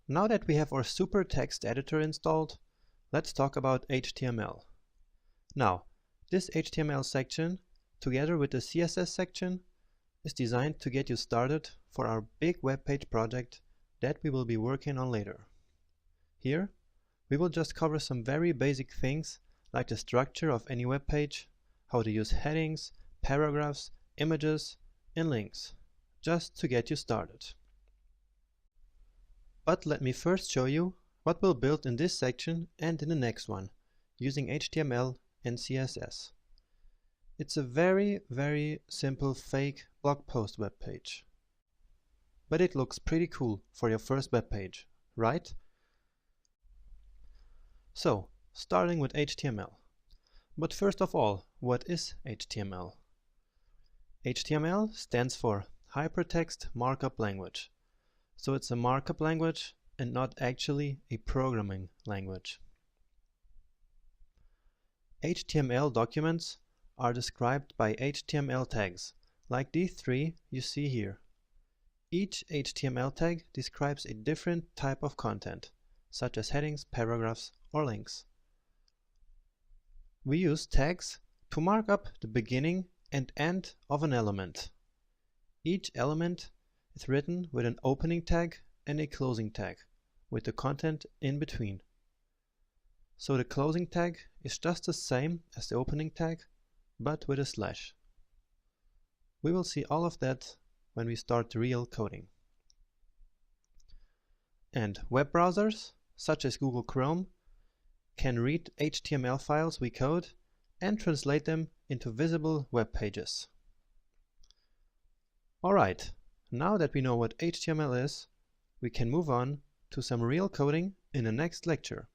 Now that we have our super text editor installed, let's talk about HTML. Now, this HTML section, together with the CSS section, is designed to get you started for our big web page project that we will be working on later. Here, we will just cover some very basic things like the structure of any web page, how to use headings, paragraphs, images, and links, just to get you started. But let me first show you what we'll build in this section and in the next one, using HTML and CSS. It's a very simple fake blog post web page. But it looks pretty cool for your first web page, right? So, starting with HTML. But first of all, what is HTML? HTML stands for Hypertext Markup Language. So it's a markup language and not actually a programming language. HTML documents are described by HTML tags, like these three you see here. Each HTML tag describes a different type of content, such as headings, paragraphs, or links. We use tags to mark up the beginning and end of an element. Each element is written with an opening tag and a closing tag, with the content in between. So the closing tag is just the same as the opening tag, but with a slash. We will see all of that when we start the real coding. And web browsers, such as Google Chrome, can read HTML files we code and translate them into visible web pages. Alright, now that we know what HTML is, we can move on to some real coding in the next lecture.